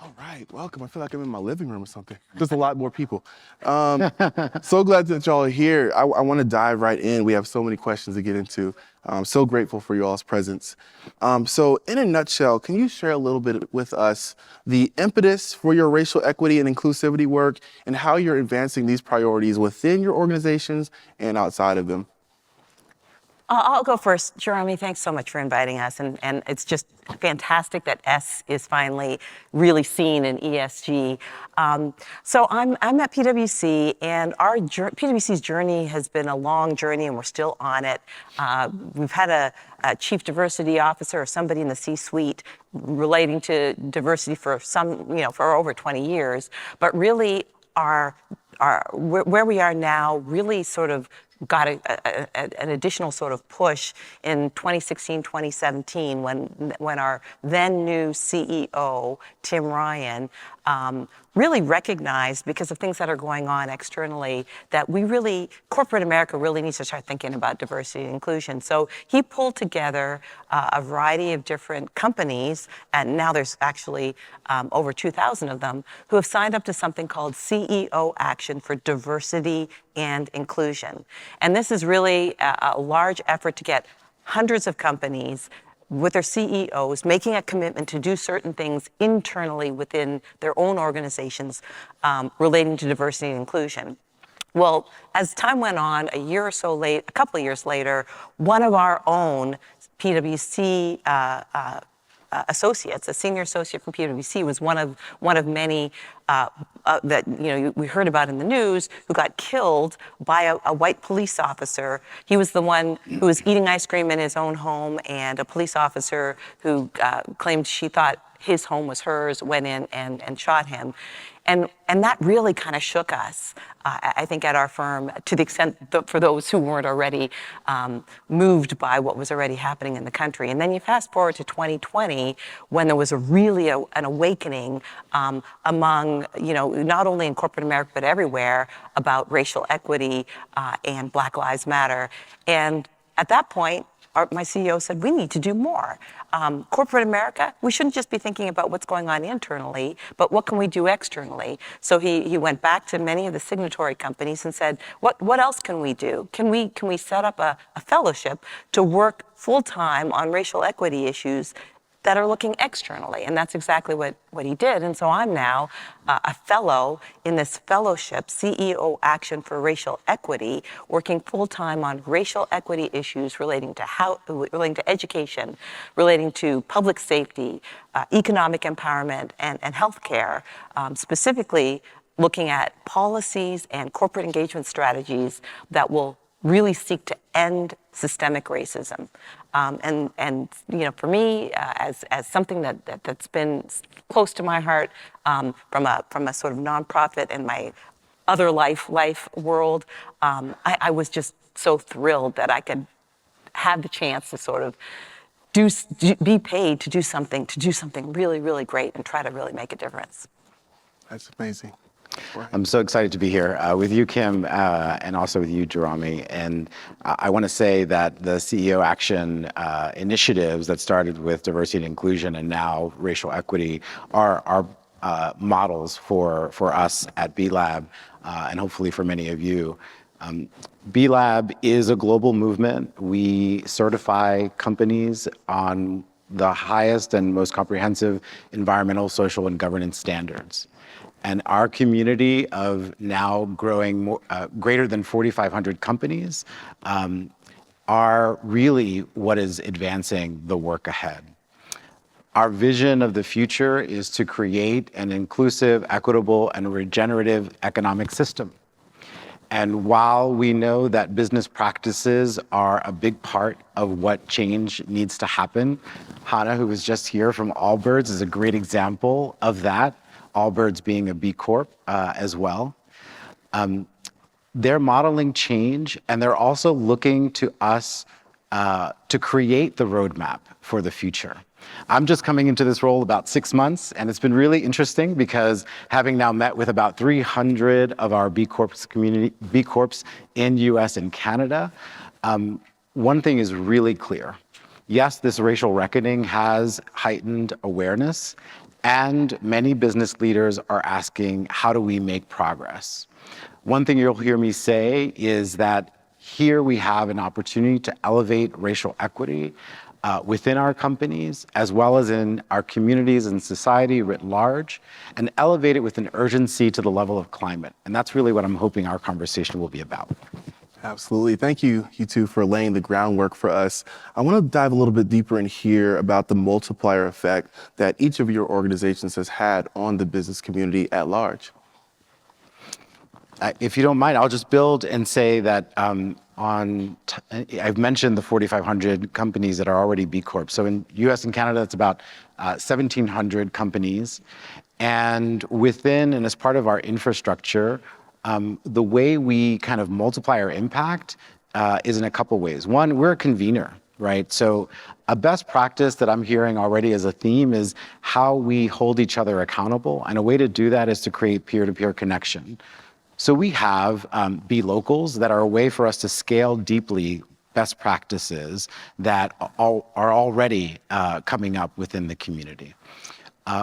All right, welcome. I feel like I'm in my living room or something. There's a lot more people. So glad that y'all are here. I want to dive right in. We have so many questions to get into. I'm so grateful for you all's presence. So in a nutshell, can you share a little bit with us the impetus for your racial equity and inclusivity work and how you're advancing these priorities within your organizations and outside of them? I'll go first. Jarami, thanks so much for inviting us. And it's just fantastic that S is finally really seen in ESG. So I'm at PwC, and our PwC's journey has been a long journey, and we're still on it. We've had a chief diversity officer or somebody in the C-suite relating to diversity for for over 20 years. But really, where we are now really sort of got an additional sort of push in 2016, 2017 when our then new CEO, Tim Ryan, really recognized, because of things that are going on externally, that corporate America really needs to start thinking about diversity and inclusion. So he pulled together a variety of different companies, and now there's actually over 2,000 of them, who have signed up to something called CEO Action for Diversity and Inclusion. And this is really a large effort to get hundreds of companies with their CEOs making a commitment to do certain things internally within their own organizations relating to diversity and inclusion. Well, as time went on, a couple of years later, one of our own PwC associates, a senior associate from PwC, was one of many that we heard about in the news, who got killed by a white police officer. He was the one who was eating ice cream in his own home, and a police officer who claimed she thought his home was hers went in and shot him. And that really kind of shook us, I think, at our firm, to the extent that for those who weren't already moved by what was already happening in the country. And then you fast forward to 2020, when there was really an awakening among, not only in corporate America, but everywhere, about racial equity and Black Lives Matter. And at that point, my CEO said, we need to do more. Corporate America, we shouldn't just be thinking about what's going on internally, but what can we do externally? So he went back to many of the signatory companies and said, what else can we do? Can we set up a fellowship to work full-time on racial equity issues that are looking externally? And that's exactly what he did. And so I'm now a fellow in this fellowship, CEO Action for Racial Equity, working full-time on racial equity issues relating to education, relating to public safety, economic empowerment, and healthcare, specifically looking at policies and corporate engagement strategies that will really seek to end systemic racism. And for me, as something that's been close to my heart from a sort of nonprofit and my other life world, I was just so thrilled that I could have the chance to sort of be paid to do something really, really great and try to really make a difference. That's amazing. I'm so excited to be here with you, Kim, and also with you, Jarami. And I want to say that the CEO Action initiatives that started with diversity and inclusion and now racial equity are models for us at B-Lab and hopefully for many of you. B-Lab is a global movement. We certify companies on the highest and most comprehensive environmental, social, and governance standards. And our community of now growing greater than 4,500 companies are really what is advancing the work ahead. Our vision of the future is to create an inclusive, equitable, and regenerative economic system. And while we know that business practices are a big part of what change needs to happen, Hannah, who was just here from Allbirds, is a great example of that. Allbirds being a B Corp as well. They're modeling change, and they're also looking to us to create the roadmap for the future. I'm just coming into this role about 6 months, and it's been really interesting because having now met with about 300 of our B Corps in US and Canada, one thing is really clear. Yes, this racial reckoning has heightened awareness, And many business leaders are asking, how do we make progress? One thing you'll hear me say is that here we have an opportunity to elevate racial equity within our companies, as well as in our communities and society writ large, and elevate it with an urgency to the level of climate. And that's really what I'm hoping our conversation will be about. Absolutely. Thank you, you two, for laying the groundwork for us. I want to dive a little bit deeper in here about the multiplier effect that each of your organizations has had on the business community at large. If you don't mind, I'll just build and say that I've mentioned the 4,500 companies that are already B Corp. So in US and Canada, it's about 1,700 companies. And within and as part of our infrastructure, the way we kind of multiply our impact is in a couple ways. One, we're a convener, right? So a best practice that I'm hearing already as a theme is how we hold each other accountable. And a way to do that is to create peer-to-peer connection. So we have Be Locals that are a way for us to scale deeply best practices that are already coming up within the community.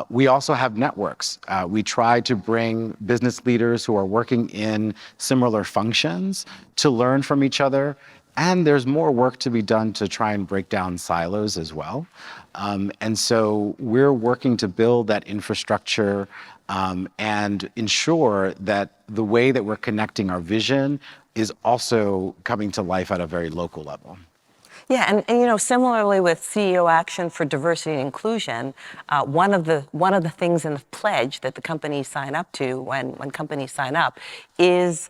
We also have networks. We try to bring business leaders who are working in similar functions to learn from each other. And there's more work to be done to try and break down silos as well. And so we're working to build that infrastructure and ensure that the way that we're connecting our vision is also coming to life at a very local level. Yeah, and similarly with CEO Action for Diversity and Inclusion, one of the things in the pledge that the companies sign up to when companies sign up is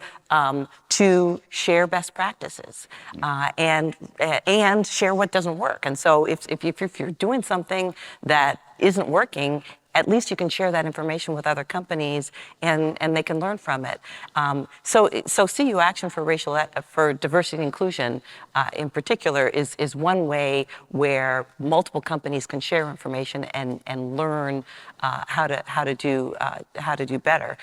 to share best practices and share what doesn't work. And so if you're doing something that isn't working, at least you can share that information with other companies and they can learn from it. So CU Action for Diversity and Inclusion in particular is one way where multiple companies can share information and learn how to do better.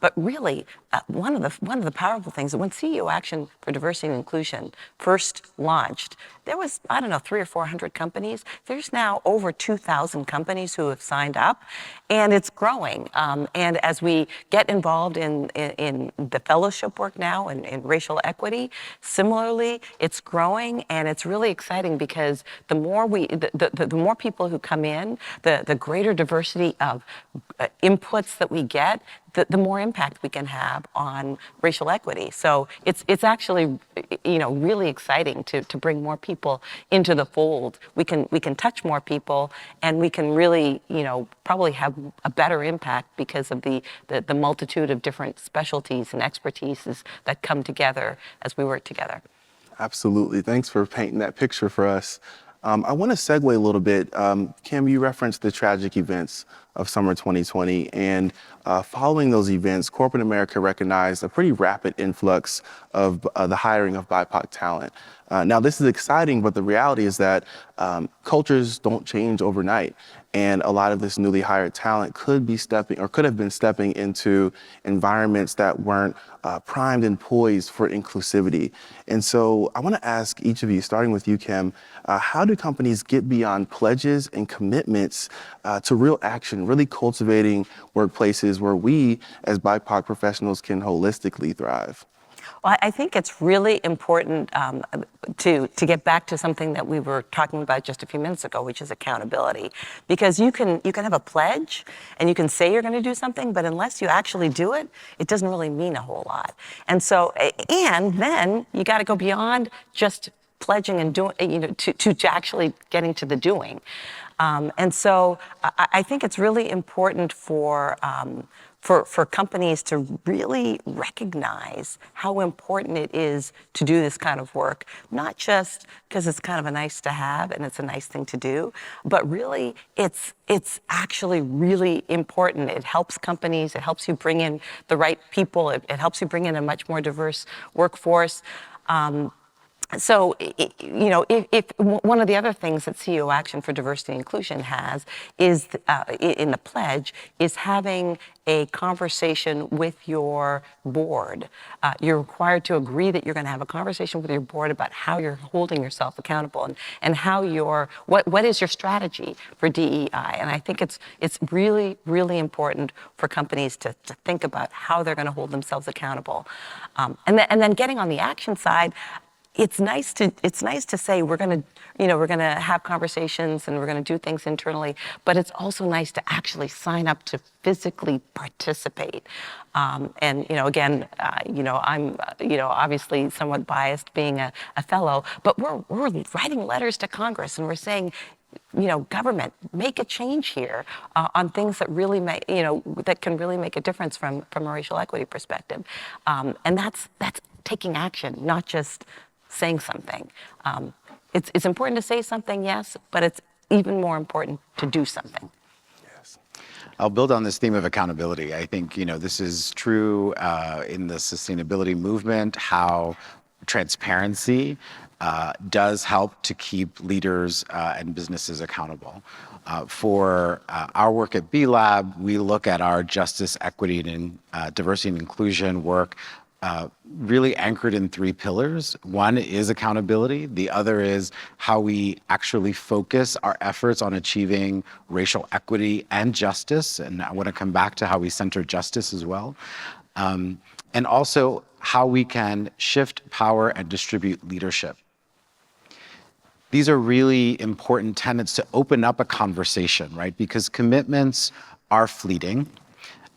But really, one of the powerful things when CU Action for Diversity and Inclusion first launched, there was, 300 or 400 companies. There's now over 2,000 companies who have signed up, and it's growing. And as we get involved in the fellowship work now and in racial equity, similarly, it's growing, and it's really exciting because the more people who come in, the greater diversity of inputs that we get, the more impact we can have on racial equity. So it's actually really exciting to bring more people into the fold. We can touch more people, and we can really probably have a better impact because of the multitude of different specialties and expertises that come together as we work together. Absolutely. Thanks for painting that picture for us. I want to segue a little bit. Kim, you referenced the tragic events of summer 2020, and following those events, corporate America recognized a pretty rapid influx of the hiring of BIPOC talent. Now, this is exciting, but the reality is that cultures don't change overnight. And a lot of this newly hired talent could have been stepping into environments that weren't primed and poised for inclusivity. And so I want to ask each of you, starting with you, Kim, how do companies get beyond pledges and commitments to real action, really cultivating workplaces where we as BIPOC professionals can holistically thrive? Well, I think it's really important to get back to something that we were talking about just a few minutes ago, which is accountability. Because you can have a pledge and you can say you're going to do something, but unless you actually do it, it doesn't really mean a whole lot. And so, and then you got to go beyond just pledging and doing, to actually getting to the doing. And so I think it's really important for companies to really recognize how important it is to do this kind of work, not just because it's kind of a nice to have and it's a nice thing to do, but really it's actually really important. It helps companies, it helps you bring in the right people, it helps you bring in a much more diverse workforce. So, if one of the other things that CEO Action for Diversity and Inclusion has is, in the pledge, is having a conversation with your board. You're required to agree that you're going to have a conversation with your board about how you're holding yourself accountable and how what is your strategy for DEI. And I think it's really, really important for companies to think about how they're going to hold themselves accountable. And then getting on the action side, it's nice to say we're going to have conversations and we're going to do things internally, but it's also nice to actually sign up to physically participate. And again, I'm obviously somewhat biased being a fellow, but we're writing letters to Congress and we're saying, government, make a change here on things that really that can really make a difference from a racial equity perspective. And that's taking action, not just saying something. It's important to say something, yes, but it's even more important to do something. Yes. I'll build on this theme of accountability. I think, this is true in the sustainability movement, how transparency does help to keep leaders and businesses accountable. For our work at B Lab, we look at our justice, equity, and diversity and inclusion work really anchored in 3 pillars. One is accountability. The other is how we actually focus our efforts on achieving racial equity and justice. And I want to come back to how we center justice as well. And also how we can shift power and distribute leadership. These are really important tenets to open up a conversation, right? Because commitments are fleeting.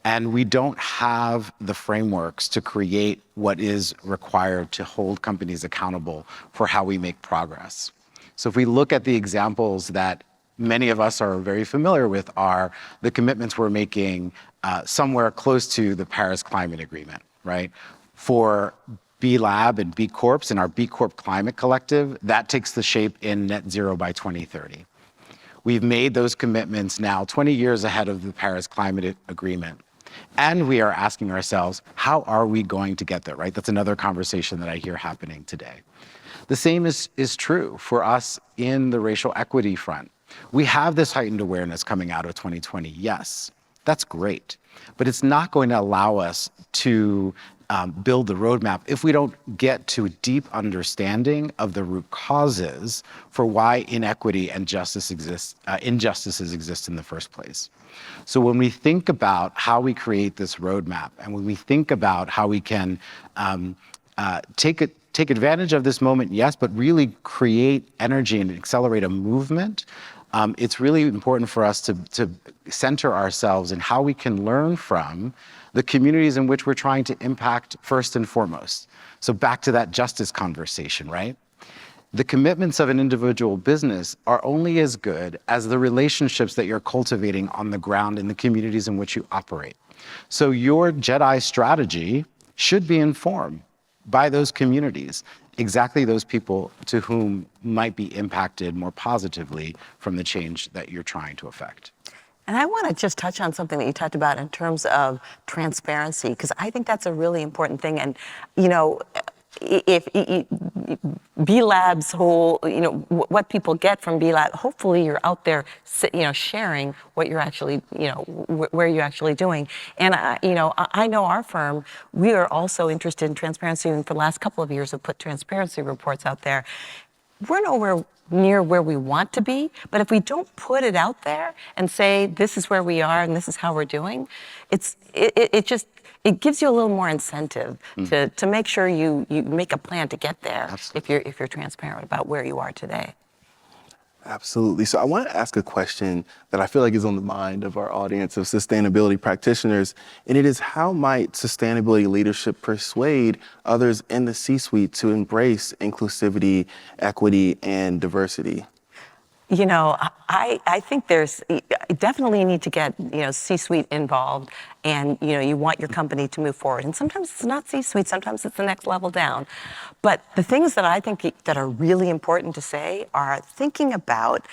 And we don't have the frameworks to create what is required to hold companies accountable for how we make progress. So if we look at the examples that many of us are very familiar with are the commitments we're making somewhere close to the Paris Climate Agreement, right? For B Lab and B Corps and our B Corp Climate Collective, that takes the shape in net zero by 2030. We've made those commitments now 20 years ahead of the Paris Climate Agreement. And we are asking ourselves, how are we going to get there, right? That's another conversation that I hear happening today. The same is true for us in the racial equity front. We have this heightened awareness coming out of 2020, yes, that's great. But it's not going to allow us to build the roadmap if we don't get to a deep understanding of the root causes for why inequity and injustices exist in the first place. So when we think about how we create this roadmap and when we think about how we can take advantage of this moment, yes, but really create energy and accelerate a movement, it's really important for us to center ourselves in how we can learn from the communities in which we're trying to impact first and foremost. So back to that justice conversation, right? The commitments of an individual business are only as good as the relationships that you're cultivating on the ground in the communities in which you operate. So your JEDI strategy should be informed by those communities, exactly those people to whom might be impacted more positively from the change that you're trying to affect. And I want to just touch on something that you talked about in terms of transparency, because I think that's a really important thing. And, if B Lab's whole, what people get from B Lab, hopefully you're out there, sharing what you're actually, where you're actually doing. And, I know our firm, we are also interested in transparency, and for the last couple of years have put transparency reports out there. We're nowhere near where we want to be, but if we don't put it out there and say, this is where we are and this is how we're doing, it gives you a little more incentive to make sure you make a plan to get there. Absolutely. If you're transparent about where you are today. Absolutely. So I want to ask a question that I feel like is on the mind of our audience of sustainability practitioners, and it is, how might sustainability leadership persuade others in the C-suite to embrace inclusivity, equity, and diversity? I think there's definitely need to get, C-suite involved, and, you want your company to move forward. And sometimes it's not C-suite, sometimes it's the next level down. But the things that I think that are really important to say are thinking about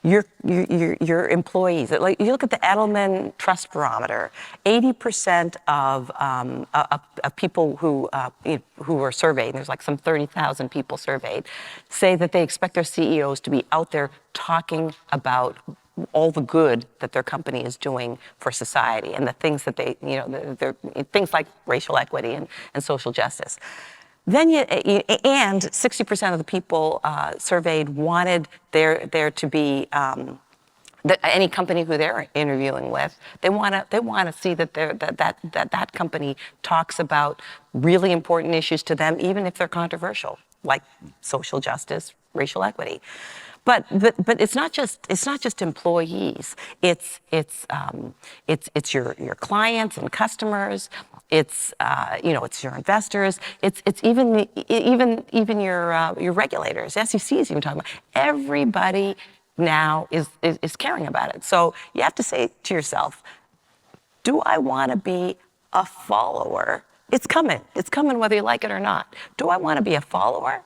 your employees. Like you look at the Edelman Trust Barometer, 80% of people who were surveyed, there's like some 30,000 people surveyed, say that they expect their CEOs to be out there talking about all the good that their company is doing for society and the things that they, things like racial equity and social justice. Then and 60% of the people surveyed wanted there to be any company who they're interviewing with, they want to see that that company talks about really important issues to them, even if they're controversial, like social justice, racial equity. But it's not just employees. It's your clients and customers. It's it's your investors. It's even your regulators. SEC is even talking about. Everybody now is caring about it. So you have to say to yourself, do I want to be a follower? It's coming. It's coming whether you like it or not. Do I want to be a follower,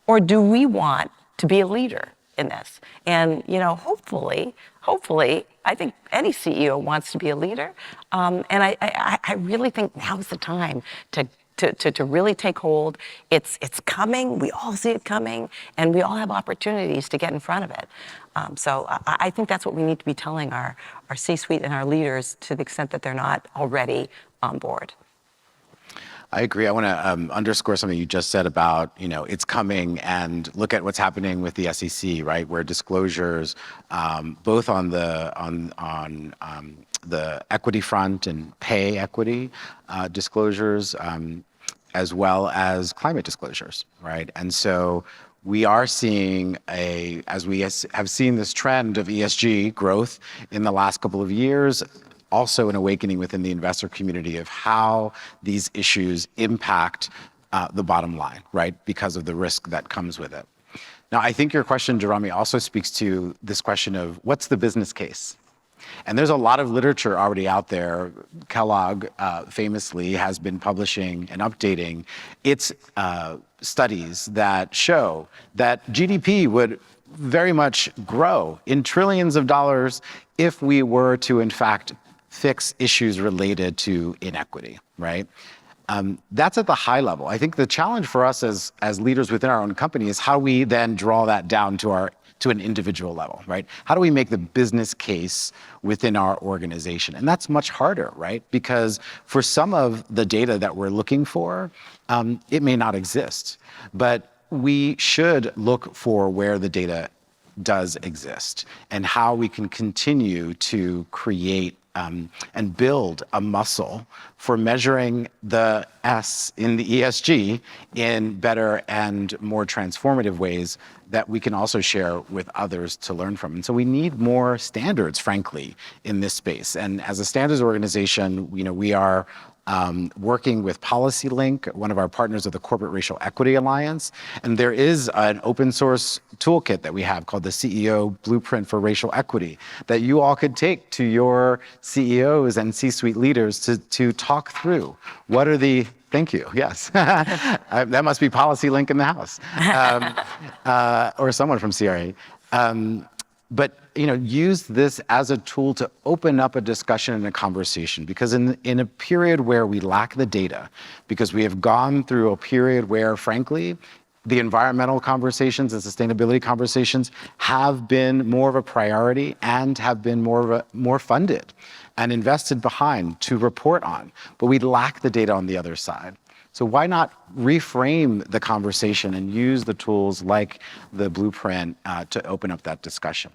or do we want to be a leader in this? And hopefully, I think any CEO wants to be a leader. And I really think now's the time to really take hold. It's coming. We all see it coming, and we all have opportunities to get in front of it. So I think that's what we need to be telling our C-suite and our leaders, to the extent that they're not already on board. I agree. I want to underscore something you just said about, it's coming, and look at what's happening with the SEC, right? Where disclosures, both on the equity front and pay equity disclosures, as well as climate disclosures, right? And so we are seeing as we have seen this trend of ESG growth in the last couple of years, also an awakening within the investor community of how these issues impact the bottom line, right? Because of the risk that comes with it. Now, I think your question, Jarami, also speaks to this question of what's the business case? And there's a lot of literature already out there. Kellogg famously has been publishing and updating its studies that show that GDP would very much grow in trillions of dollars if we were to, in fact, fix issues related to inequity, right? That's at the high level. I think the challenge for us as leaders within our own company is how we then draw that down to an individual level, right? How do we make the business case within our organization? And that's much harder, right? Because for some of the data that we're looking for, it may not exist, but we should look for where the data does exist and how we can continue to create and build a muscle for measuring the S in the ESG in better and more transformative ways that we can also share with others to learn from. And so we need more standards, frankly, in this space. And as a standards organization, we are working with PolicyLink, one of our partners of the Corporate Racial Equity Alliance. And there is an open source toolkit that we have called the CEO Blueprint for Racial Equity that you all could take to your CEOs and C-suite leaders to talk through what are the. Thank you. Yes. That must be PolicyLink in the house, or someone from CRA. But use this as a tool to open up a discussion and a conversation, because in a period where we lack the data, because we have gone through a period where, frankly, the environmental conversations and sustainability conversations have been more of a priority and have been more funded and invested behind to report on, but we lack the data on the other side. So why not reframe the conversation and use the tools like the Blueprint to open up that discussion?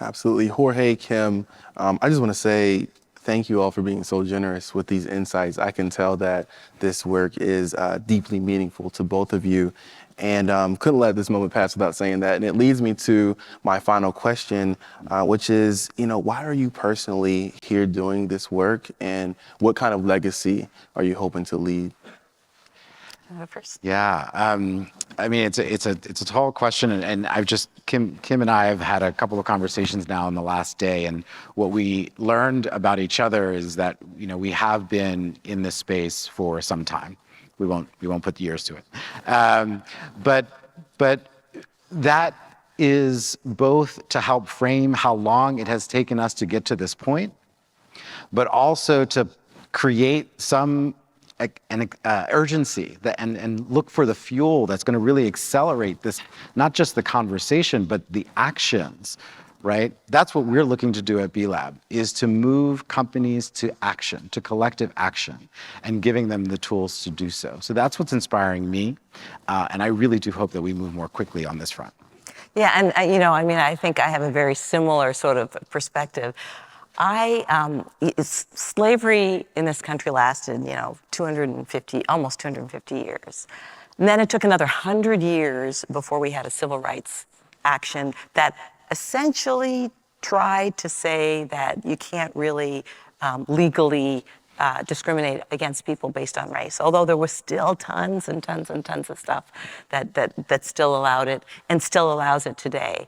Absolutely. Jorge, Kim, I just want to say thank you all for being so generous with these insights. I can tell that this work is deeply meaningful to both of you, and couldn't let this moment pass without saying that. And it leads me to my final question, which is, why are you personally here doing this work, and what kind of legacy are you hoping to leave? First. Yeah, I mean, it's a tall question, and I've just Kim and I have had a couple of conversations now in the last day, and what we learned about each other is that we have been in this space for some time. We won't put the years to it, but that is both to help frame how long it has taken us to get to this point, but also to create some urgency and look for the fuel that's going to really accelerate this, not just the conversation, but the actions, right? That's what we're looking to do at B-Lab, is to move companies to action, to collective action, and giving them the tools to do so. So that's what's inspiring me, and I really do hope that we move more quickly on this front. Yeah, and I think I have a very similar sort of perspective. Slavery in this country lasted, 250, almost 250 years. And then it took another 100 years before we had a civil rights action that essentially tried to say that you can't really legally discriminate against people based on race, although there was still tons and tons and tons of stuff that still allowed it and still allows it today.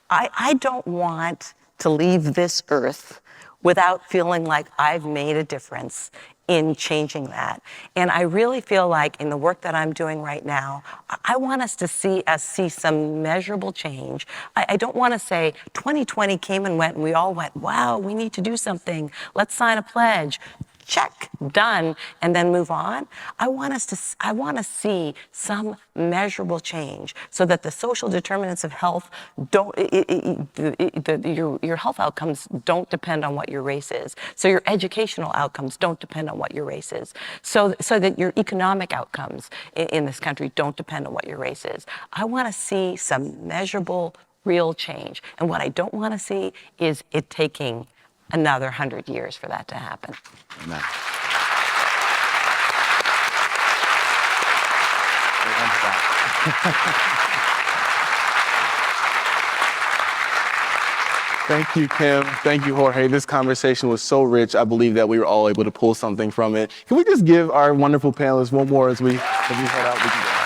I don't want to leave this earth without feeling like I've made a difference in changing that. And I really feel like in the work that I'm doing right now, I want us to see some measurable change. I don't want to say 2020 came and went and we all went, wow, we need to do something. Let's sign a pledge. Check, done, and then move on. I want to see some measurable change so that the social determinants of health your health outcomes don't depend on what your race is. So your educational outcomes don't depend on what your race is. So that your economic outcomes in this country don't depend on what your race is. I want to see some measurable, real change. And what I don't want to see is it taking another 100 years for that to happen. Amen. Thank you, Kim. Thank you, Jorge. This conversation was so rich. I believe that we were all able to pull something from it. Can we just give our wonderful panelists one more as we head out? We can go.